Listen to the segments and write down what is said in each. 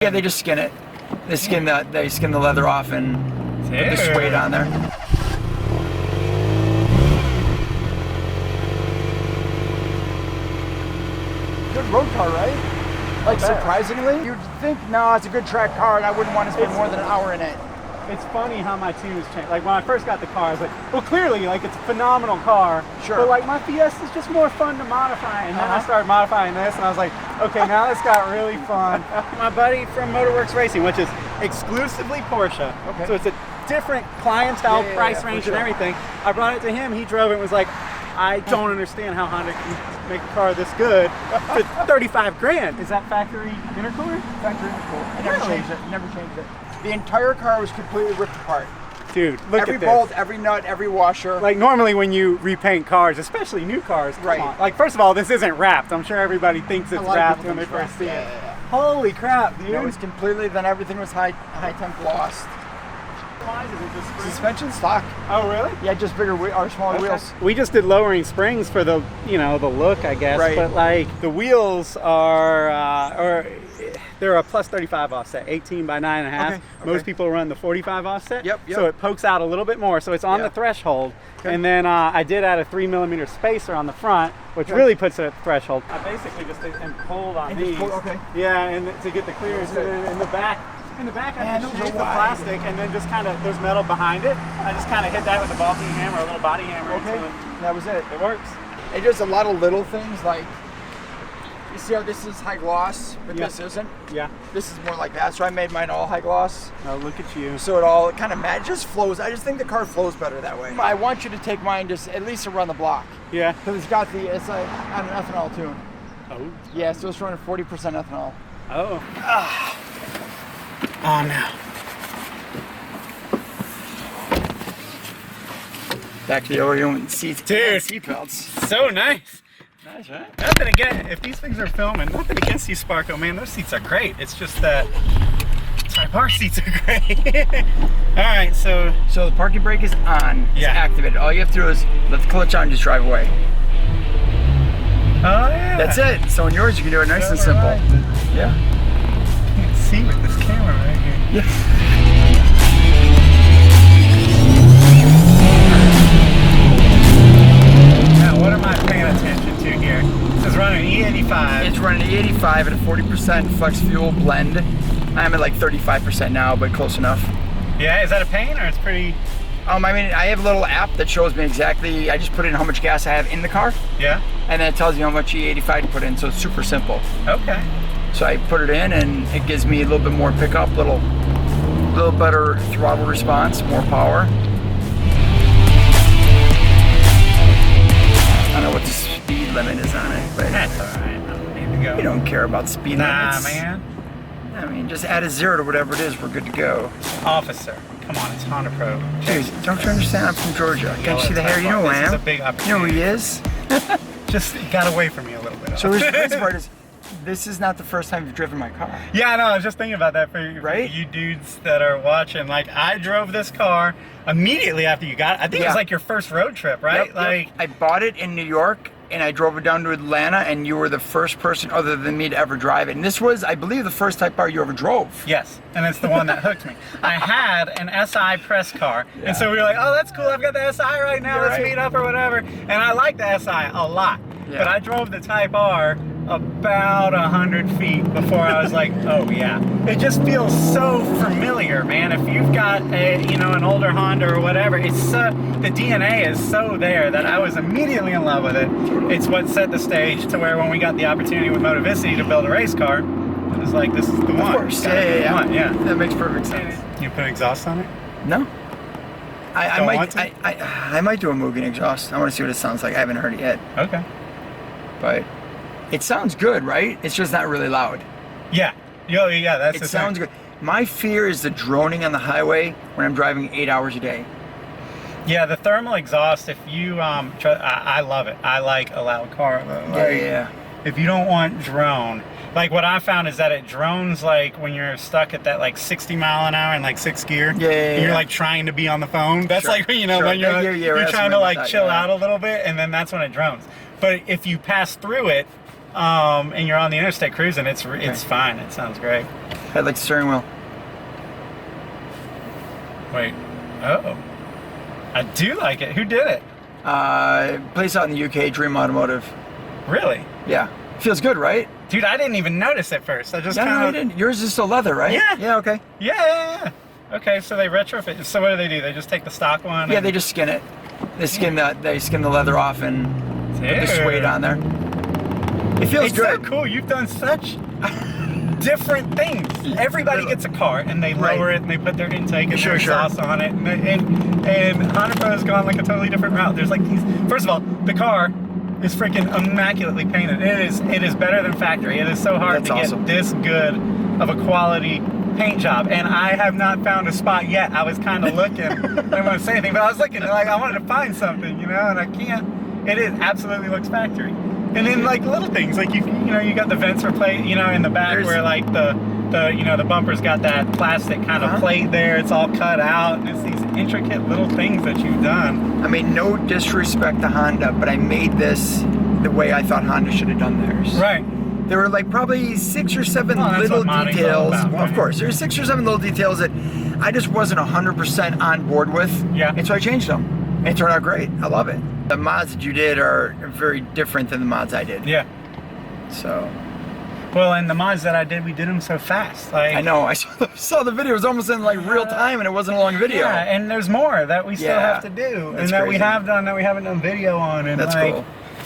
Yeah, they just skin it. They skin the leather off and put the suede on there. Good road car, right? Like surprisingly, you'd think no, it's a good track car, and I wouldn't want to spend more than an hour in it. It's funny how my tunes change. Like when I first got the car, I was like, well, clearly, like it's a phenomenal car. Sure. But like my Fiesta is just more fun to modify. And then I started modifying this, and I was like, okay, now this got really fun. My buddy from Motorworks Racing, which is exclusively Porsche. Okay. So it's a different clientele, price range, and everything. I brought it to him. He drove it and was like, I don't understand how Honda can make a car this good for 35 grand. Is that factory intercooler? Factory intercooler. I never changed it. Never changed it. The entire car was completely ripped apart. Dude, look every at this. Every bolt, every nut, every washer. Like normally when you repaint cars, especially new cars, come on. Like first of all, this isn't wrapped. I'm sure everybody thinks it's wrapped when they first see it. Holy crap, dude. No, it was completely, then everything was high temp glossed. Suspension stock. Oh really? Yeah, just bigger or smaller wheels. We just did lowering springs for the, the look, I guess. Right. But like the wheels are, they're a plus 35 offset, 18 by 9.5. Okay. Most people run the 45 offset. Yep. So it pokes out a little bit more. So it's on the threshold. Okay. And then I did add a 3mm spacer on the front, which really puts it at the threshold. I basically just pulled on these. Yeah, and to get the clearance. And in the back. I just shaved the plastic and then just kind of, there's metal behind it. I just kind of hit that with a ball peen hammer, a little body hammer. Okay, that was it. It works. It does a lot of little things, like, you see how this is high gloss, but this isn't? Yeah. This is more like that, so I made mine all high gloss. Oh, look at you. So it all kind of just flows. I just think the car flows better that way. I want you to take mine just at least around the block. Yeah. Because it's like on an ethanol tune. Oh. Yeah, so it's running 40% ethanol. Oh. Oh no. Back to the Orient seats. Dude, seatbelts. So nice. Nice, right? Nothing against, if these things are filming, nothing against you, Sparko, man. Those seats are great. It's just that Type-R seats are great. Alright, so the parking brake is on. It's activated. All you have to do is let the clutch on and just drive away. Oh yeah. That's it. So on yours you can do it nice and simple. Yeah. You can see with this camera right here. Yeah. Now, what am I paying attention to here? This is running E85. It's running E85 at a 40% flex fuel blend. I'm at like 35% now, but close enough. Yeah, is that a pain or it's pretty? I mean, I have a little app that shows me exactly, I just put in how much gas I have in the car. Yeah. And then it tells you how much E85 to put in, so it's super simple. Okay. So I put it in and it gives me a little bit more pickup, little better throttle response, more power. I don't know what the speed limit is on it, but that's alright. Need to go. We don't care about speed limits. Nah, man. I mean, just add a 0 to whatever it is, we're good to go. Officer, come on, it's HondaPro Jason. Dude, don't you understand? I'm from Georgia. Can't you see the hair? You know who I am. This is a big opportunity. You know who he is? Just got away from me a little bit. So the best part is, this is not the first time you've driven my car. Yeah, I know. I was just thinking about that for you dudes that are watching. Like, I drove this car immediately after you got it. I think it was like your first road trip, right? Yep. I bought it in New York, and I drove it down to Atlanta, and you were the first person other than me to ever drive it. And this was, I believe, the first Type-R you ever drove. Yes, and it's the one that hooked me. I had an SI press car, and so we were like, oh, that's cool. I've got the SI right now. Let's meet up or whatever. And I like the SI a lot. Yeah. But I drove the Type-R about 100 feet before I was like, oh yeah. It just feels so familiar, man. If you've got an older Honda or whatever, it's so, the DNA is so there that I was immediately in love with it. It's what set the stage to where when we got the opportunity with Motovicity to build a race car, it was like, this is the one. Of course, yeah. That makes perfect sense. You put exhaust on it? No. I might do a Mugen exhaust. I want to see what it sounds like. I haven't heard it yet. Okay. But it sounds good, right? It's just not really loud. Yeah. Yeah, that's the thing. It sounds good. My fear is the droning on the highway when I'm driving 8 hours a day. Yeah, the thermal exhaust, if you, I love it. I like a loud car. Yeah. If you don't want drone, like what I found is that it drones like when you're stuck at that like 60 mile an hour in like 6th gear. Yeah. And you're like trying to be on the phone. That's like, when you're trying to like chill out a little bit, and then that's when it drones. But if you pass through it, and you're on the interstate cruising, it's fine. It sounds great. I like the steering wheel. Wait. Oh. I do like it. Who did it? Place out in the UK, Dream Automotive. Really? Yeah. Feels good, right? Dude, I didn't even notice at first. I just No, kind you of... didn't. Yours is still leather, right? Yeah. Yeah, okay. Yeah. Okay, so they retrofit. So what do? They just take the stock one? Yeah, they just skin it. They skin the leather off and put the suede on there. It feels good. So cool. You've done such different things. Everybody gets a car and they lower it and they put their intake and their exhaust on it. And HondaPro has gone like a totally different route. There's like these. First of all, the car is freaking immaculately painted. It is better than factory. It is so hard to get this good of a quality paint job, and I have not found a spot yet. I was kind of looking. I didn't want to say anything, but I was looking, like I wanted to find something, you know, and I can't. It absolutely looks factory. And then like little things, like you got the vents replaced, you know, in the back where like the bumper's got that plastic kind of plate there. It's all cut out, and it's these intricate little things that you've done. I mean, no disrespect to Honda, but I made this the way I thought Honda should have done theirs. Right. There were like probably 6 or 7 little details. Well, of course, there's 6 or 7 little details that I just wasn't 100% on board with. Yeah. And so I changed them. And it turned out great. I love it. The mods that you did are very different than the mods I did. Yeah. So. Well, and the mods that I did, we did them so fast. Like, I know. I saw the video. It was almost in like real time, and it wasn't a long video. Yeah, and there's more that we still have to do, and that we have done that we haven't done video on. And that's like, cool.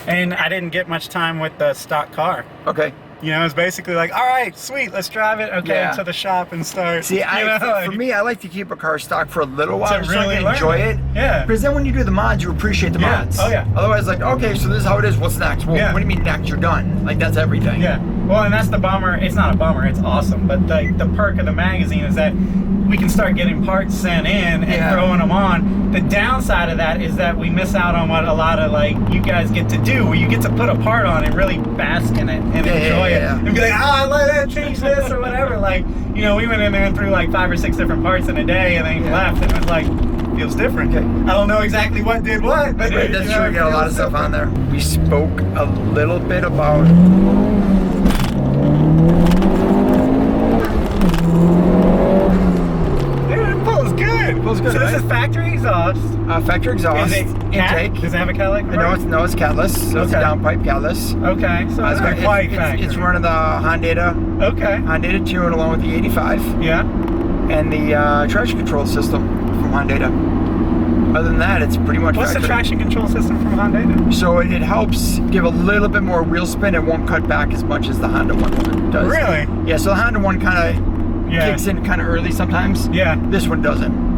And I didn't get much time with the stock car. Okay. You know, it's basically like, all right, sweet, let's drive it, to the shop and start. See, for me, I like to keep a car stock for a little while to so really I can enjoy it. Yeah. Because then when you do the mods, you appreciate the mods. Oh, yeah. Otherwise, like, okay, so this is how it is. What's next? Well, what do you mean next? You're done. Like, that's everything. Yeah. Well, and that's the bummer. It's not a bummer. It's awesome. But the perk of the magazine is that we can start getting parts sent in and throwing them on. The downside of that is that we miss out on what a lot of like you guys get to do, where you get to put a part on and really bask in it and enjoy it and be like, I like that, change this or whatever. Like, you know, we went in there and threw like 5 or 6 different parts in a day and then left, and it was like, feels different. I don't know exactly what did what, but that's true. We got a lot of stuff on there. We spoke a little bit about. So this is factory exhaust. Factory exhaust. Is it intake? Does it have a catalytic? No, it's catless. So it's a downpipe catless. Okay, so it's not quite factory. It's running the Honda. Okay. Honda 2 along with the 85. Yeah. And the traction control system from Honda. Other than that, it's pretty much What's factory. the traction control system from Honda? So it helps give a little bit more wheel spin. It won't cut back as much as the Honda one does. Really? Yeah, so the Honda one kind of kicks in kind of early sometimes. Yeah. This one doesn't.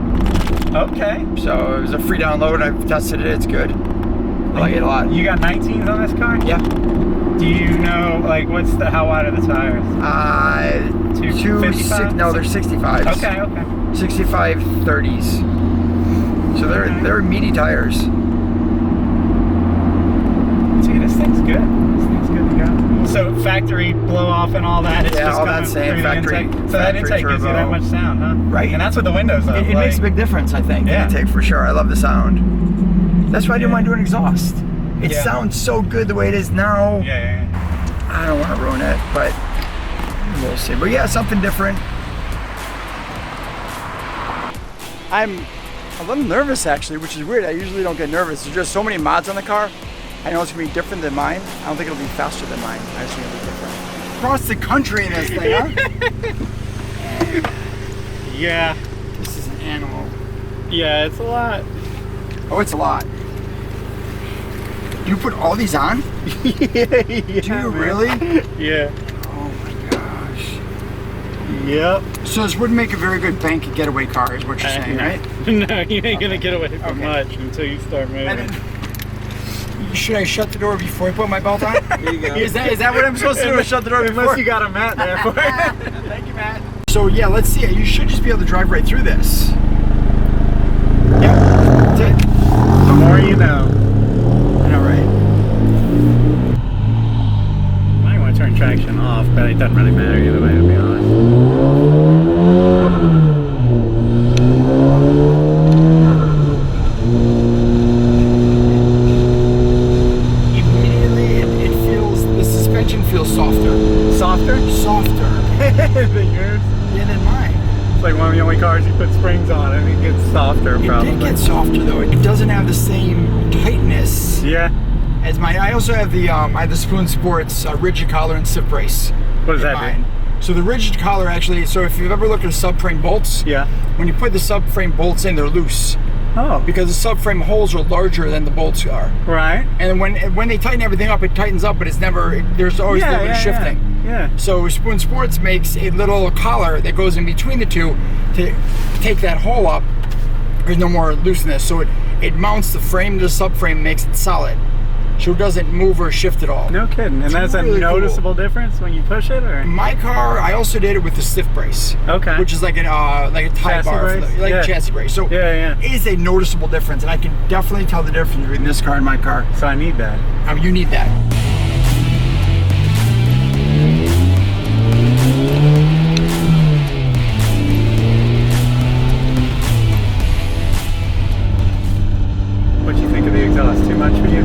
Okay. So it was a free download. I've tested it. It's good. I like it a lot. You got 19s on this car? Yeah. Do you know, like, how wide are the tires? 255? No, they're 65s. Okay. 65 30s. So they're meaty tires. See, this thing's good. This thing's good to go. So factory blow off and all that. It's just all coming that same through factory. the intake. So that intake gives you that much sound, huh? Right. And that's what the windows are. It makes a big difference, I think. Yeah. The intake for sure. I love the sound. That's why I didn't mind doing exhaust. It sounds so good the way it is now. Yeah. I don't want to ruin it, but we'll see. But yeah, something different. I'm a little nervous actually, which is weird. I usually don't get nervous. There's just so many mods on the car. I know it's gonna be different than mine. I don't think it'll be faster than mine. I just think it'll be different. Across the country in this thing, huh? Yeah. This is an animal. Yeah, it's a lot. Oh, it's a lot. You put all these on? Yeah. Do you really? Yeah. Oh my gosh. Yep. So this wouldn't make a very good bank getaway car, is what you're saying, right? No, you ain't gonna get away from much until you start moving. Should I shut the door before I put my belt on? There you go. Is that what I'm supposed to do? Shut the door before? Unless you got a mat there for it. Thank you, Matt. So yeah, let's see. You should just be able to drive right through this. Yep, that's it. The more you know. I know, right? Might want to turn traction off, but it doesn't really matter either way, to be honest. It's like one of the only cars you put springs on and it gets softer probably. It did get softer though. It doesn't have the same tightness. Yeah. As mine. I also have the I have the Spoon Sports rigid collar and sip brace. What does that mine. do? So the rigid collar actually, so if you've ever looked at subframe bolts, Yeah. when you put the subframe bolts in, they're loose. Oh. Because the subframe holes are larger than the bolts are. Right. And when they tighten everything up, it tightens up, but it's never, there's always a little bit of shifting. Yeah. So Spoon Sports makes a little collar that goes in between the two to take that hole up. There's no more looseness. So it mounts the frame to the subframe, makes it solid. So it doesn't move or shift at all. No kidding. And It's that's really a noticeable cool. difference when you push it, or? My car, I also did it with the stiff brace. Okay. Which is like a Type-R, like a chassis brace. So yeah. it is a noticeable difference, and I can definitely tell the difference between this car and my car. So I need that. You need that. What do you think of the exhaust? Too much for you?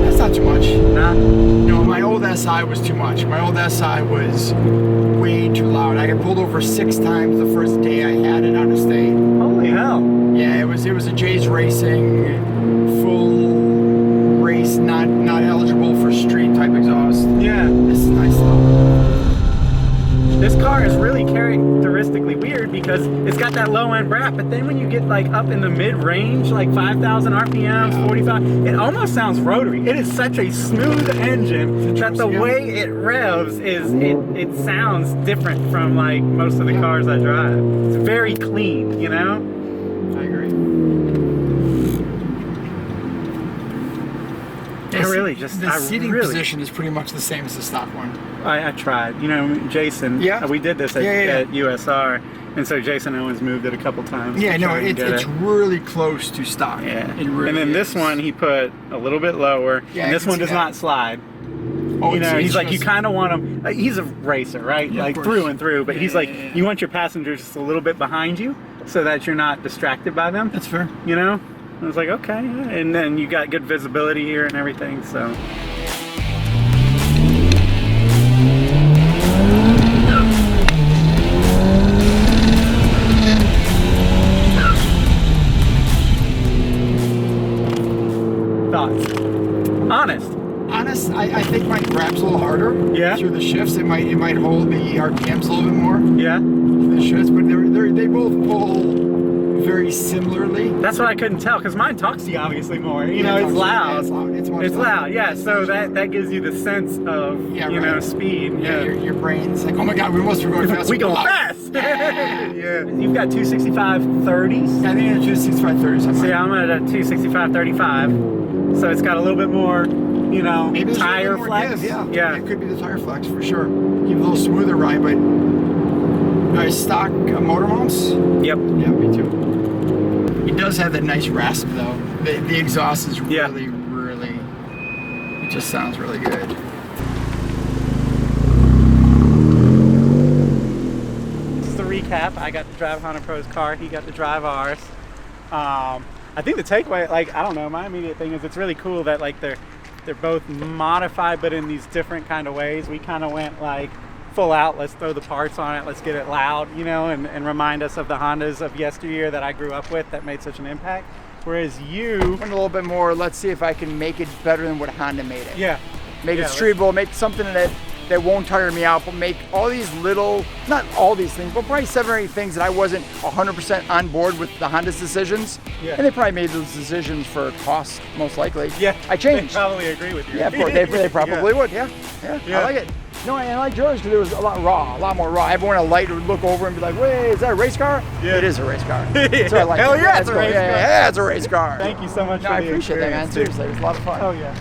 That's not too much. Nah? No, my old SI was too much. My old SI was way too loud. I got pulled over 6 times the first day I had it out of state. Holy hell. Yeah, it was a Jay's Racing full race, not eligible for street type exhaust. Yeah. This is nice though. This car is really characteristically weird because it's got that low end wrap, but then when you get like up in the mid range, like 5,000 RPMs, 45, it almost sounds rotary. It is such a smooth engine that the way it revs is, it sounds different from like most of the cars I drive. It's very clean, you know? I agree. The seating position is pretty much the same as the stock one. I tried. You know, Jason, we did this at USR, and so Jason Owens moved it a couple times. Yeah, no, it's really close to stock. Yeah. It really and then this one he put a little bit lower, and this one does not slide. Oh, you know, he's like, you kind of want him, he's a racer, right? Yeah, like through and through, but he's like, you want your passengers just a little bit behind you so that you're not distracted by them. That's fair. You know? I was like, okay, and then you got good visibility here and everything, so. Thoughts? Honest, I think mine grabs a little harder. Yeah. Through the shifts, it might hold the RPMs a little bit more. Yeah. The shifts, but they both pull very similarly. That's what I couldn't tell, because mine talks to you obviously more. You know, it's loud. It's loud. Yeah. So that gives you the sense of you know, speed. Yeah. Your brain's like, oh my god, we must be going fast. We go fast. Yeah. You've got 265 30s. Yeah, I think it's 265 30s. See, I'm at a 265 35. So it's got a little bit more, you know, maybe tire more flex. Give, yeah. It could be the tire flex for sure. Give a little smoother ride, but stock motor mounts. Yep. Yeah, me too. It does have that nice rasp though. The exhaust is really, it just sounds really good. Just to recap, I got to drive HondaPro's car, he got to drive ours. I think the takeaway, like, I don't know, my immediate thing is it's really cool that like they're both modified but in these different kind of ways. We kind of went like full out, let's throw the parts on it, let's get it loud, you know, and remind us of the Hondas of yesteryear that I grew up with that made such an impact. Whereas you went a little bit more, let's see if I can make it better than what Honda made it. Yeah. Make it streetable, make something that won't tire me out, but make all these little, not all these things, but probably 7 or 8 things that I wasn't 100% on board with the Honda's decisions. Yeah. And they probably made those decisions for cost, most likely. Yeah. I changed. They probably agree with you. Yeah, they probably would. Yeah. I like it. No, and I like yours because it was a lot more raw. Everyone at light would look over and be like, wait, is that a race car? Yeah. It is a race car. So I like Hell it. yeah, it's a race car. Yeah, it's a race car. Thank you so much for I appreciate that, man. Seriously, it was a lot of fun. Oh, yeah.